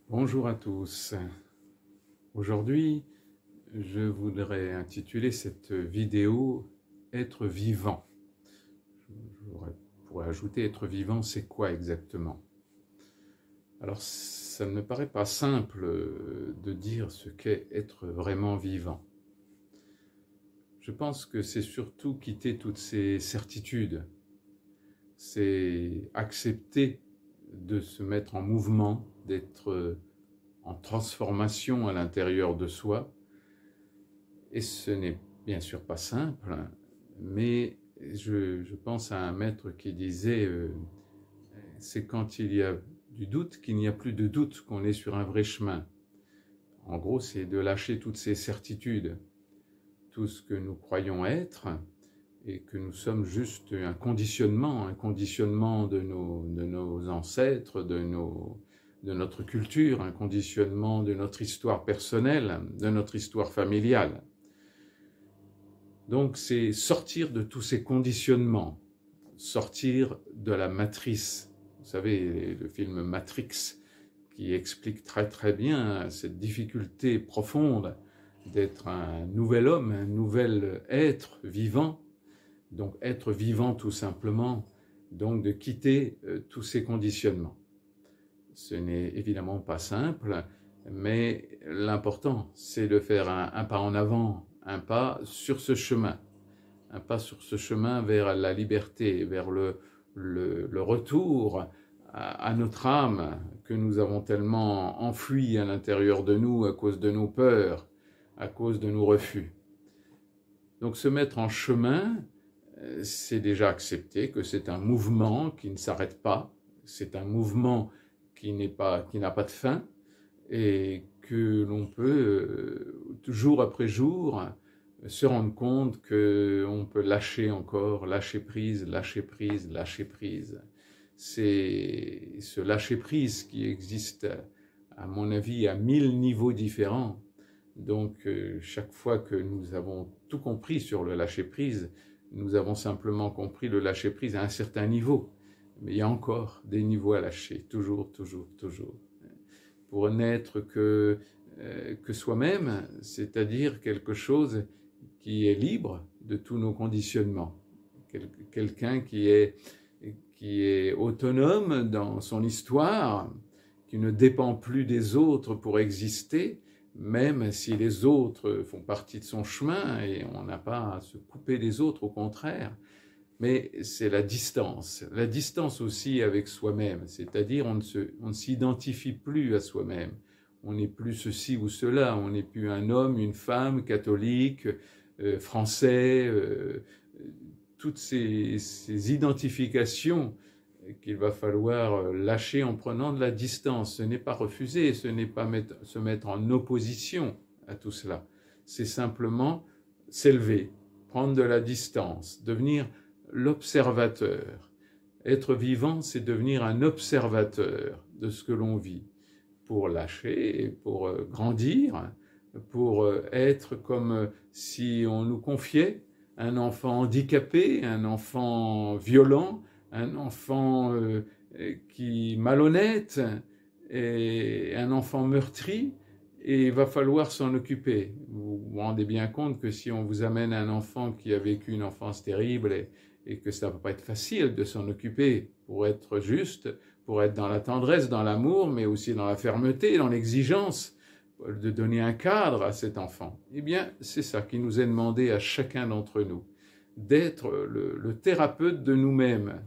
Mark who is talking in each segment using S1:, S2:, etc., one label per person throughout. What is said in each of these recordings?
S1: Bonjour à tous. Aujourd'hui, je voudrais intituler cette vidéo Être vivant. Je pourrais ajouter être vivant, c'est quoi exactement? Alors, ça ne me paraît pas simple de dire ce qu'est être vraiment vivant. Je pense que c'est surtout quitter toutes ces certitudes. C'est accepter de se mettre en mouvement, d'être en transformation à l'intérieur de soi. Et ce n'est bien sûr pas simple, mais je pense à un maître qui disait c'est quand il y a du doute qu'il n'y a plus de doute qu'on est sur un vrai chemin. En gros, c'est de lâcher toutes ces certitudes, tout ce que nous croyons être, et que nous sommes juste un conditionnement de nos ancêtres, de notre culture, un conditionnement de notre histoire personnelle, de notre histoire familiale. Donc c'est sortir de tous ces conditionnements, sortir de la matrice. Vous savez, le film Matrix qui explique très très bien cette difficulté profonde d'être un nouvel homme, un nouvel être vivant. Donc être vivant tout simplement, donc de quitter tous ces conditionnements. Ce n'est évidemment pas simple, mais l'important c'est de faire un pas en avant, un pas sur ce chemin. Un pas sur ce chemin vers la liberté, vers le retour à notre âme que nous avons tellement enfouie à l'intérieur de nous à cause de nos peurs, à cause de nos refus. Donc se mettre en chemin, c'est déjà accepter que c'est un mouvement qui ne s'arrête pas, c'est un mouvement qui n'a pas de fin et que l'on peut, jour après jour, se rendre compte qu'on peut lâcher encore, lâcher prise, lâcher prise, lâcher prise. C'est ce lâcher prise qui existe, à mon avis, à 1000 niveaux différents. Donc, chaque fois que nous avons tout compris sur le lâcher prise, nous avons simplement compris le lâcher prise à un certain niveau. Mais il y a encore des niveaux à lâcher, toujours, toujours, toujours. Pour n'être que soi-même, c'est-à-dire quelque chose qui est libre de tous nos conditionnements. Quelqu'un qui est autonome dans son histoire, qui ne dépend plus des autres pour exister, même si les autres font partie de son chemin et on n'a pas à se couper des autres, au contraire. Mais c'est la distance aussi avec soi-même, c'est-à-dire on ne s'identifie plus à soi-même. On n'est plus ceci ou cela, on n'est plus un homme, une femme, catholique, français, toutes ces identifications qu'il va falloir lâcher en prenant de la distance. Ce n'est pas refuser, ce n'est pas se mettre en opposition à tout cela. C'est simplement s'élever, prendre de la distance, devenir l'observateur. Être vivant, c'est devenir un observateur de ce que l'on vit, pour lâcher, pour grandir, pour être comme si on nous confiait un enfant handicapé, un enfant violent, un enfant qui malhonnête, et un enfant meurtri, et il va falloir s'en occuper. Vous vous rendez bien compte que si on vous amène un enfant qui a vécu une enfance terrible et que ça ne va pas être facile de s'en occuper, pour être juste, pour être dans la tendresse, dans l'amour, mais aussi dans la fermeté, dans l'exigence, de donner un cadre à cet enfant. Eh bien, c'est ça qui nous est demandé à chacun d'entre nous, d'être le thérapeute de nous-mêmes.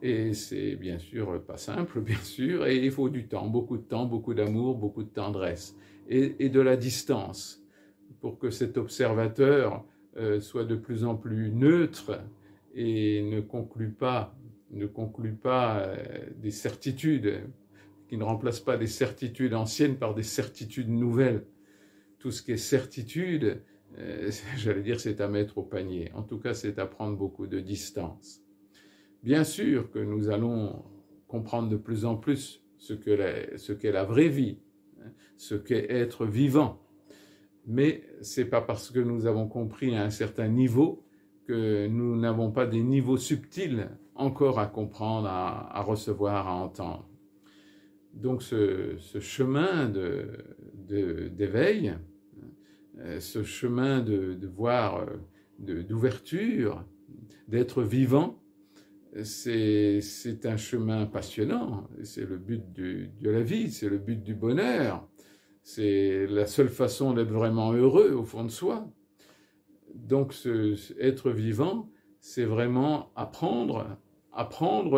S1: Et c'est bien sûr pas simple, bien sûr, et il faut du temps, beaucoup d'amour, beaucoup de tendresse, et de la distance, pour que cet observateur soit de plus en plus neutre et ne conclut pas des certitudes, qui ne remplace pas des certitudes anciennes par des certitudes nouvelles. Tout ce qui est certitude, j'allais dire, c'est à mettre au panier. En tout cas, c'est à prendre beaucoup de distance. Bien sûr que nous allons comprendre de plus en plus ce qu'est la vraie vie, ce qu'est être vivant. Mais ce n'est pas parce que nous avons compris à un certain niveau que nous n'avons pas des niveaux subtils encore à comprendre, à recevoir, à entendre. Donc ce chemin d'éveil, ce chemin de voir, d'ouverture, d'être vivant, c'est un chemin passionnant, c'est le but de la vie, c'est le but du bonheur, c'est la seule façon d'être vraiment heureux au fond de soi. Donc être vivant, c'est vraiment apprendre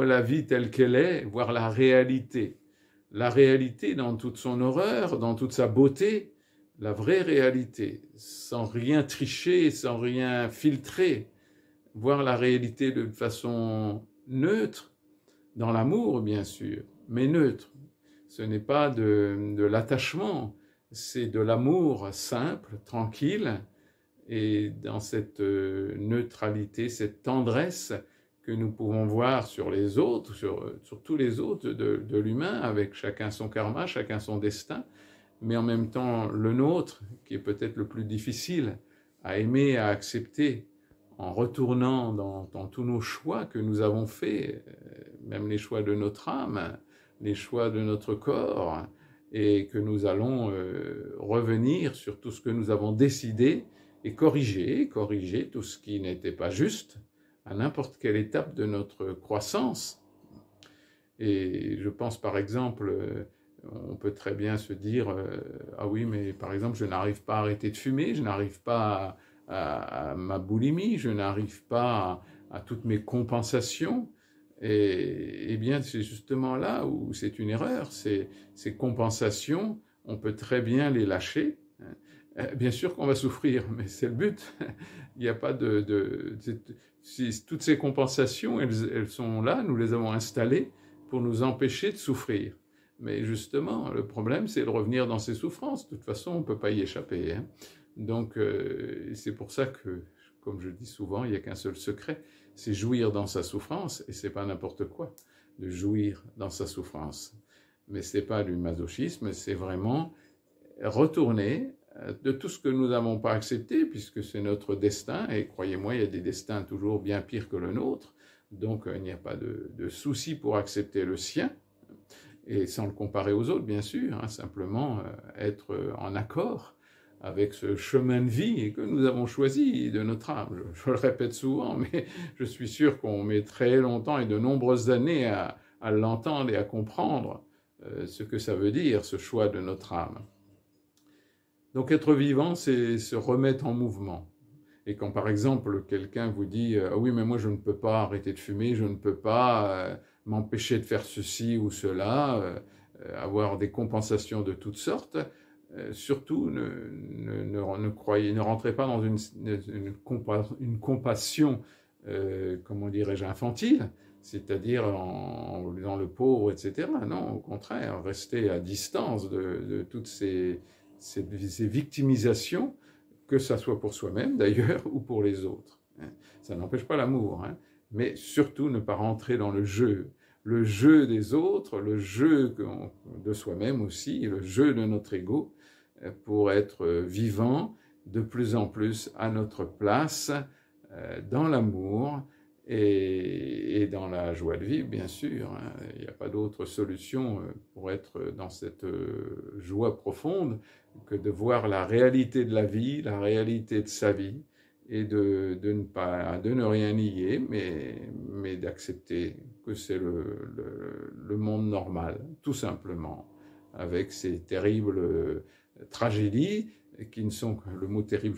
S1: la vie telle qu'elle est, voir la réalité dans toute son horreur, dans toute sa beauté, la vraie réalité, sans rien tricher, sans rien filtrer, voir la réalité de façon neutre, dans l'amour bien sûr, mais neutre. Ce n'est pas de l'attachement, c'est de l'amour simple, tranquille, et dans cette neutralité, cette tendresse que nous pouvons voir sur les autres, sur tous les autres de l'humain, avec chacun son karma, chacun son destin, mais en même temps le nôtre, qui est peut-être le plus difficile à aimer, à accepter, en retournant dans tous nos choix que nous avons faits, même les choix de notre âme, les choix de notre corps, et que nous allons revenir sur tout ce que nous avons décidé et corriger tout ce qui n'était pas juste à n'importe quelle étape de notre croissance. Et je pense par exemple, on peut très bien se dire ah oui, mais par exemple je n'arrive pas à arrêter de fumer, je n'arrive pas à ma boulimie, je n'arrive pas à toutes mes compensations. Et bien c'est justement là où c'est une erreur, ces compensations, on peut très bien les lâcher. Bien sûr qu'on va souffrir, mais c'est le but. Il n'y a pas toutes ces compensations, elles sont là, nous les avons installées pour nous empêcher de souffrir. Mais justement, le problème, c'est de revenir dans ces souffrances. De toute façon, on ne peut pas y échapper, hein. Donc, c'est pour ça que, comme je dis souvent, il n'y a qu'un seul secret, c'est jouir dans sa souffrance, et c'est pas n'importe quoi de jouir dans sa souffrance. Mais c'est pas du masochisme, c'est vraiment retourner de tout ce que nous n'avons pas accepté, puisque c'est notre destin, et croyez-moi, il y a des destins toujours bien pires que le nôtre, donc il n'y a pas de souci pour accepter le sien, et sans le comparer aux autres, bien sûr, hein, simplement être en accord avec ce chemin de vie que nous avons choisi de notre âme. Je le répète souvent, mais je suis sûr qu'on met très longtemps et de nombreuses années à l'entendre et à comprendre ce que ça veut dire, ce choix de notre âme. Donc être vivant, c'est se remettre en mouvement. Et quand par exemple quelqu'un vous dit « Ah oui, mais moi je ne peux pas arrêter de fumer, je ne peux pas m'empêcher de faire ceci ou cela, avoir des compensations de toutes sortes », surtout ne rentrez pas dans une compassion, comment dirais-je, infantile, c'est-à-dire dans le pauvre, etc. Non, au contraire, restez à distance de toutes ces victimisations, que ça soit pour soi-même d'ailleurs ou pour les autres. Ça n'empêche pas l'amour, hein, mais surtout ne pas rentrer dans le jeu des autres, le jeu de soi-même aussi, le jeu de notre ego, pour être vivant de plus en plus à notre place dans l'amour et dans la joie de vivre, bien sûr. Hein. Il n'y a pas d'autre solution pour être dans cette joie profonde que de voir la réalité de la vie, la réalité de sa vie, et de ne rien nier, mais d'accepter que c'est le monde normal, tout simplement, avec ces terribles tragédies qui ne sont que, le mot terrible,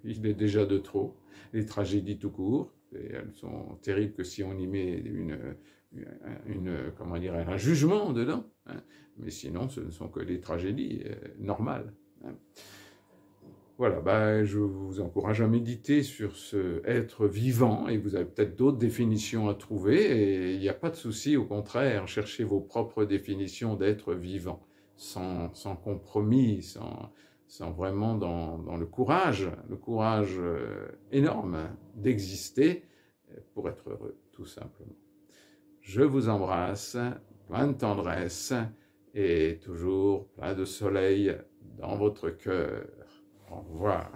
S1: il est déjà de trop, les tragédies tout court, et elles sont terribles que si on y met comment dire, un jugement dedans, hein, mais sinon ce ne sont que des tragédies normales. Hein. Voilà, je vous encourage à méditer sur ce être vivant, et vous avez peut-être d'autres définitions à trouver, et il n'y a pas de souci, au contraire, cherchez vos propres définitions d'être vivant, sans compromis, sans vraiment dans le courage énorme d'exister pour être heureux, tout simplement. Je vous embrasse, plein de tendresse, et toujours plein de soleil dans votre cœur. Au revoir.